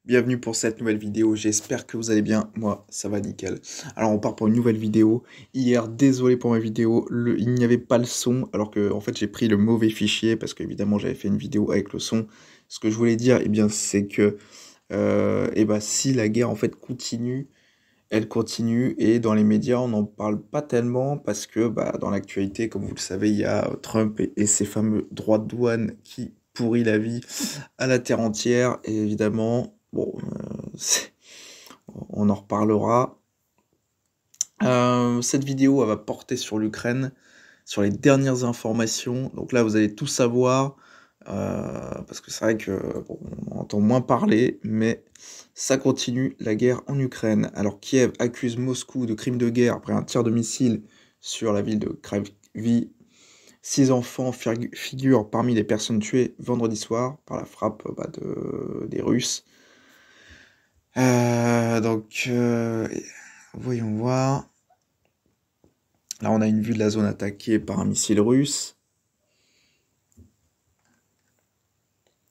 Bienvenue pour cette nouvelle vidéo, j'espère que vous allez bien, moi ça va nickel. Alors on part pour une nouvelle vidéo. Hier, désolé pour ma vidéo, il n'y avait pas le son, alors que en fait j'ai pris le mauvais fichier, parce qu'évidemment j'avais fait une vidéo avec le son. Ce que je voulais dire, eh bien c'est que si la guerre en fait continue, elle continue, et dans les médias on n'en parle pas tellement, parce que dans l'actualité, comme vous le savez, il y a Trump et ses fameux droits de douane qui pourrit la vie à la terre entière, et évidemment, bon, on en reparlera. Cette vidéo, elle va porter sur l'Ukraine, sur les dernières informations. Donc là, vous allez tout savoir, parce que c'est vrai que bon, on entend moins parler, mais ça continue la guerre en Ukraine. Alors Kiev accuse Moscou de crimes de guerre après un tir de missile sur la ville de Kryvyi. 6 enfants figurent parmi les personnes tuées vendredi soir par la frappe des Russes. Voyons voir. Là, on a une vue de la zone attaquée par un missile russe.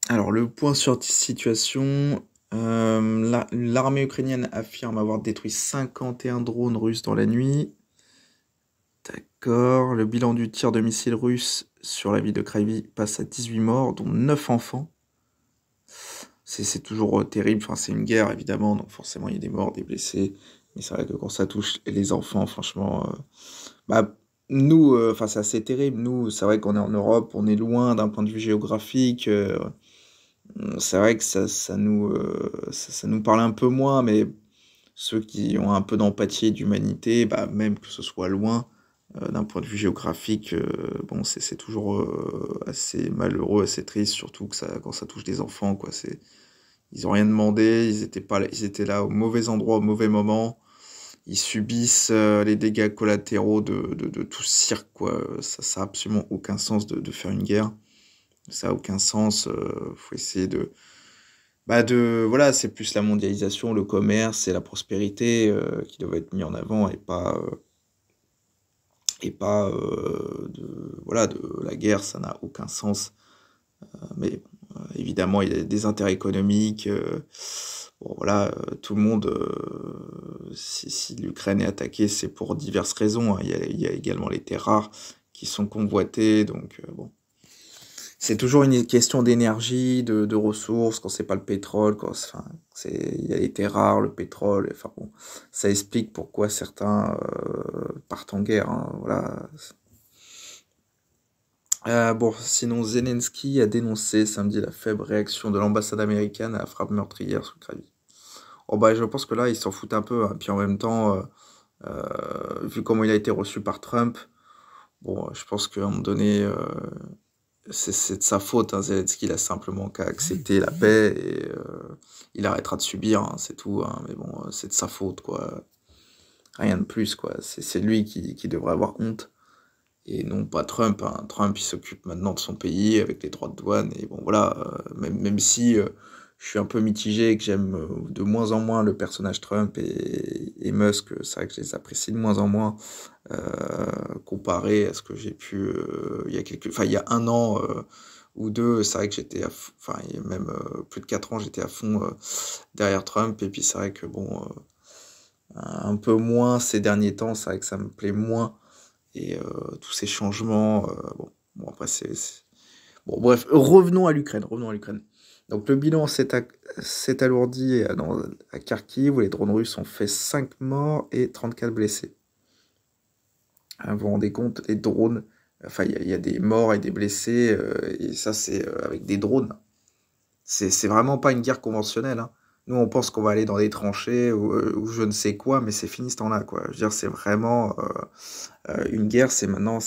Alors, le point sur situation. L'armée ukrainienne affirme avoir détruit 51 drones russes dans la nuit. D'accord. Le bilan du tir de missile russe sur la ville de Kryvyi passe à 18 morts, dont 9 enfants. C'est toujours terrible. Enfin, c'est une guerre, évidemment, donc forcément, il y a des morts, des blessés. Mais c'est vrai que quand ça touche les enfants, franchement, bah, nous, enfin, c'est assez terrible. Nous, c'est vrai qu'on est en Europe, on est loin d'un point de vue géographique. C'est vrai que ça nous parle un peu moins, mais ceux qui ont un peu d'empathie et d'humanité, même que ce soit loin, d'un point de vue géographique, bon, c'est toujours assez malheureux, assez triste, surtout que quand ça touche des enfants, quoi. Ils ont rien demandé, ils étaient pas là, ils étaient là au mauvais endroit, au mauvais moment. Ils subissent les dégâts collatéraux de tout ce cirque, quoi. Ça a absolument aucun sens de faire une guerre. Ça a aucun sens. Faut essayer voilà, c'est plus la mondialisation, le commerce et la prospérité qui doivent être mis en avant, voilà, de la guerre, ça n'a aucun sens. Mais évidemment, il y a des intérêts économiques. Bon, voilà, tout le monde, si l'Ukraine est attaquée, c'est pour diverses raisons, hein. Il y a également les terres rares qui sont convoitées, donc bon. C'est toujours une question d'énergie, de ressources, quand c'est pas le pétrole, il y a les terres rares, le pétrole, enfin bon, ça explique pourquoi certains partent en guerre, hein, voilà. Bon, sinon Zelensky a dénoncé samedi la faible réaction de l'ambassade américaine à la frappe meurtrière sur Kryvyi. Oh je pense que là, ils s'en foutent un peu, hein. Puis en même temps, vu comment il a été reçu par Trump, bon, je pense qu'à un moment donné, c'est de sa faute, hein. Zelensky, il a simplement qu'à accepter la paix et il arrêtera de subir, hein, c'est tout, hein. Mais bon, c'est de sa faute, quoi. Rien de plus, quoi. C'est lui qui devrait avoir honte. Et non pas Trump, hein. Trump, il s'occupe maintenant de son pays avec les droits de douane. Et bon, voilà, même si je suis un peu mitigé et que j'aime de moins en moins le personnage Trump et Musk, c'est vrai que je les apprécie de moins en moins, comparé à ce que j'ai pu il y a un an ou deux, c'est vrai que enfin, il y a même plus de 4 ans, j'étais à fond derrière Trump. Et puis c'est vrai que bon, un peu moins ces derniers temps, c'est vrai que ça me plaît moins. Et tous ces changements, bon après bon bref, revenons à l'Ukraine, revenons à l'Ukraine. Donc le bilan s'est alourdi à Kharkiv, où les drones russes ont fait 5 morts et 34 blessés. Hein, vous vous rendez compte, les drones, enfin il y a des morts et des blessés, et ça c'est avec des drones. C'est vraiment pas une guerre conventionnelle, hein. Nous, on pense qu'on va aller dans des tranchées ou je ne sais quoi, mais c'est fini ce temps-là, quoi. Je veux dire, c'est vraiment une guerre, c'est maintenant,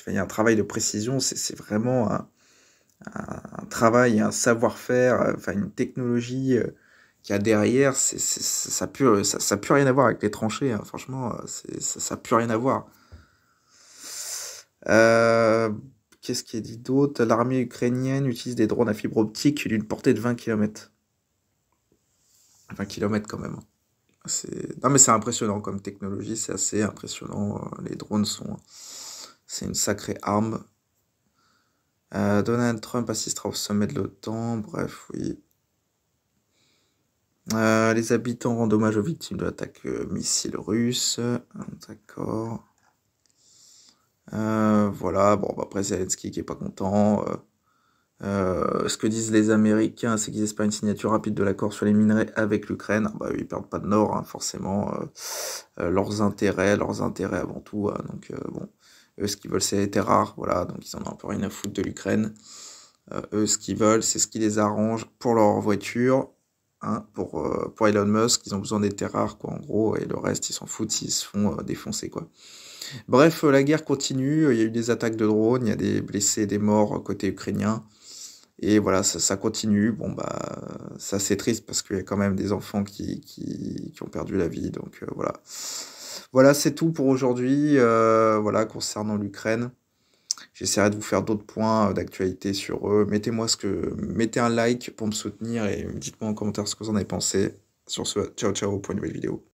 il y a un travail de précision, c'est vraiment un travail, un savoir-faire, enfin une technologie qu'il y a derrière. Ça a plus rien à voir avec les tranchées, hein. Franchement, ça a plus rien à voir. Euh, Qu'est-ce qui est dit d'autre? L'armée ukrainienne utilise des drones à fibre optique d'une portée de 20 km. 20 km quand même, hein. Non mais c'est impressionnant comme technologie, c'est assez impressionnant. Les drones c'est une sacrée arme. Donald Trump assistera au sommet de l'OTAN, bref, oui. Les habitants rendent hommage aux victimes de l'attaque missile russe. D'accord. Voilà, bon, bah, après Zelensky qui est pas content. Ce que disent les Américains, c'est qu'ils espèrent une signature rapide de l'accord sur les minerais avec l'Ukraine. Ah bah, ils perdent pas de nord, hein, forcément. Leurs intérêts avant tout. Donc, bon, eux, ce qu'ils veulent, c'est les terres rares. Voilà, donc ils en ont un peu rien à foutre de l'Ukraine. Eux, ce qu'ils veulent, c'est ce qui les arrange pour leur voiture. Hein, pour Elon Musk, ils ont besoin des terres rares, quoi, en gros, et le reste, ils s'en foutent s'ils se font défoncer, quoi. Bref, la guerre continue, il y a eu des attaques de drones, il y a des blessés, des morts côté ukrainien, et voilà, ça continue. Bon, bah, ça c'est triste parce qu'il y a quand même des enfants qui ont perdu la vie, donc voilà. Voilà, c'est tout pour aujourd'hui, voilà, concernant l'Ukraine. J'essaierai de vous faire d'autres points d'actualité sur eux. Mettez un like pour me soutenir et dites-moi en commentaire ce que vous en avez pensé. Sur ce, ciao ciao pour une nouvelle vidéo.